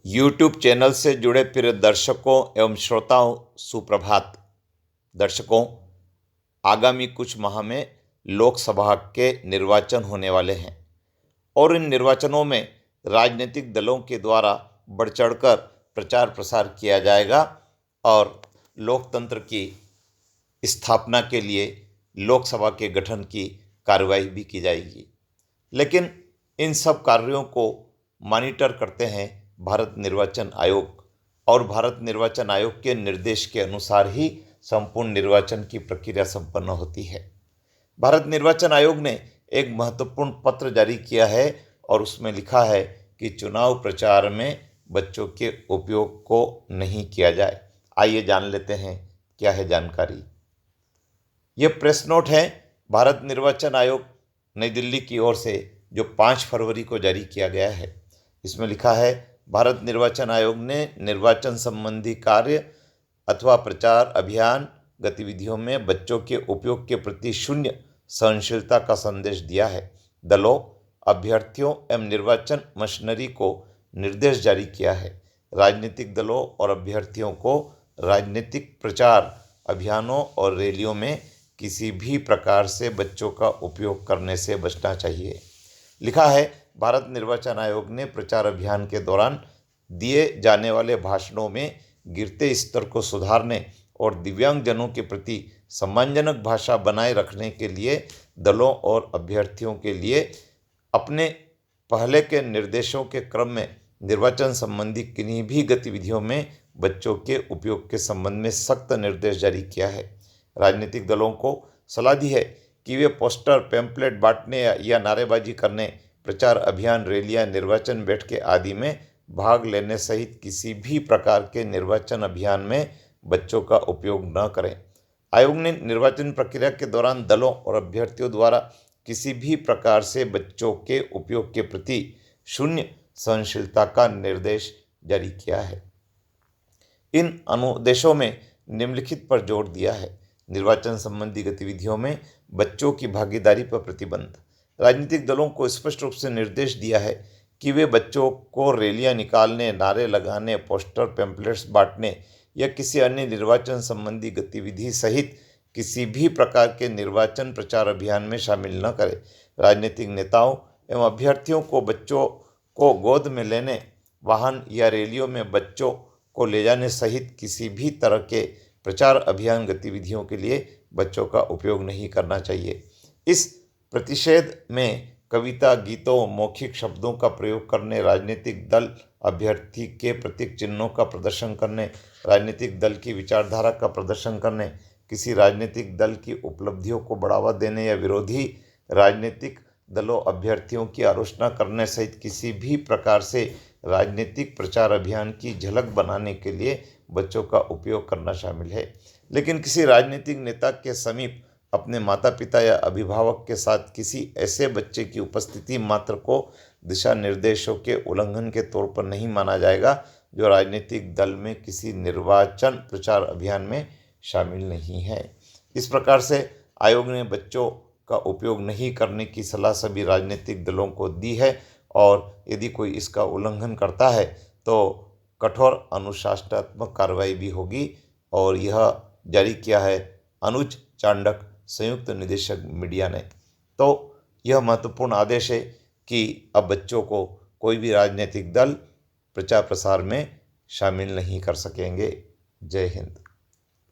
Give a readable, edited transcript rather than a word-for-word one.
YouTube channel से जुड़े प्रिय दर्शकों एवं श्रोताओं सुप्रभात। दर्शकों, आगामी कुछ माह में लोकसभा के निर्वाचन होने वाले हैं और इन निर्वाचनों में राजनीतिक दलों के द्वारा बढ़ चढ़कर प्रचार प्रसार किया जाएगा और लोकतंत्र की स्थापना के लिए लोकसभा के गठन की कार्रवाई भी की जाएगी। लेकिन इन सब कार्यों को मॉनिटर करते हैं भारत निर्वाचन आयोग और भारत निर्वाचन आयोग के निर्देश के अनुसार ही संपूर्ण निर्वाचन की प्रक्रिया संपन्न होती है। भारत निर्वाचन आयोग ने एक महत्वपूर्ण पत्र जारी किया है और उसमें लिखा है कि चुनाव प्रचार में बच्चों के उपयोग को नहीं किया जाए। आइए जान लेते हैं क्या है जानकारी। यह प्रेस नोट है भारत निर्वाचन आयोग नई दिल्ली की ओर से जो 5 फरवरी को जारी किया गया है। इसमें लिखा है, भारत निर्वाचन आयोग ने निर्वाचन संबंधी कार्य अथवा प्रचार अभियान गतिविधियों में बच्चों के उपयोग के प्रति शून्य सहनशीलता का संदेश दिया है। दलों, अभ्यर्थियों एवं निर्वाचन मशीनरी को निर्देश जारी किया है। राजनीतिक दलों और अभ्यर्थियों को राजनीतिक प्रचार अभियानों और रैलियों में किसी भी प्रकार से बच्चों का उपयोग करने से बचना चाहिए। लिखा है, भारत निर्वाचन आयोग ने प्रचार अभियान के दौरान दिए जाने वाले भाषणों में गिरते स्तर को सुधारने और दिव्यांगजनों के प्रति सम्मानजनक भाषा बनाए रखने के लिए दलों और अभ्यर्थियों के लिए अपने पहले के निर्देशों के क्रम में निर्वाचन संबंधी किन्हीं भी गतिविधियों में बच्चों के उपयोग के संबंध में सख्त निर्देश जारी किया है। राजनीतिक दलों को सलाह दी है कि वे पोस्टर, पैम्पलेट बांटने या नारेबाजी करने, प्रचार अभियान, रैलियां, निर्वाचन बैठकें आदि में भाग लेने सहित किसी भी प्रकार के निर्वाचन अभियान में बच्चों का उपयोग न करें। आयोग ने निर्वाचन प्रक्रिया के दौरान दलों और अभ्यर्थियों द्वारा किसी भी प्रकार से बच्चों के उपयोग के प्रति शून्य सहनशीलता का निर्देश जारी किया है। इन अनुदेशों में निम्नलिखित पर जोर दिया है। निर्वाचन संबंधी गतिविधियों में बच्चों की भागीदारी पर प्रतिबंध। राजनीतिक दलों को स्पष्ट रूप से निर्देश दिया है कि वे बच्चों को रैलियां निकालने, नारे लगाने, पोस्टर, पैम्पलेट्स बांटने या किसी अन्य निर्वाचन संबंधी गतिविधि सहित किसी भी प्रकार के निर्वाचन प्रचार अभियान में शामिल न करें। राजनीतिक नेताओं एवं अभ्यर्थियों को बच्चों को गोद में लेने, वाहन या रैलियों में बच्चों को ले जाने सहित किसी भी तरह के प्रचार अभियान गतिविधियों के लिए बच्चों का उपयोग नहीं करना चाहिए। इस प्रतिषेध में कविता, गीतों, मौखिक शब्दों का प्रयोग करने, राजनीतिक दल अभ्यर्थी के प्रतीक चिन्हों का प्रदर्शन करने, राजनीतिक दल की विचारधारा का प्रदर्शन करने, किसी राजनीतिक दल की उपलब्धियों को बढ़ावा देने या विरोधी राजनीतिक दलों अभ्यर्थियों की आलोचना करने सहित किसी भी प्रकार से राजनीतिक प्रचार अभियान की झलक बनाने के लिए बच्चों का उपयोग करना शामिल है। लेकिन किसी राजनीतिक नेता के समीप अपने माता पिता या अभिभावक के साथ किसी ऐसे बच्चे की उपस्थिति मात्र को दिशा निर्देशों के उल्लंघन के तौर पर नहीं माना जाएगा जो राजनीतिक दल में किसी निर्वाचन प्रचार अभियान में शामिल नहीं है। इस प्रकार से आयोग ने बच्चों का उपयोग नहीं करने की सलाह सभी राजनीतिक दलों को दी है और यदि कोई इसका उल्लंघन करता है तो कठोर अनुशासनात्मक कार्रवाई भी होगी। और यह जारी किया है अनुज चांडक, संयुक्त निदेशक मीडिया ने। तो यह महत्वपूर्ण आदेश है कि अब बच्चों को कोई भी राजनीतिक दल प्रचार प्रसार में शामिल नहीं कर सकेंगे। जय हिंद।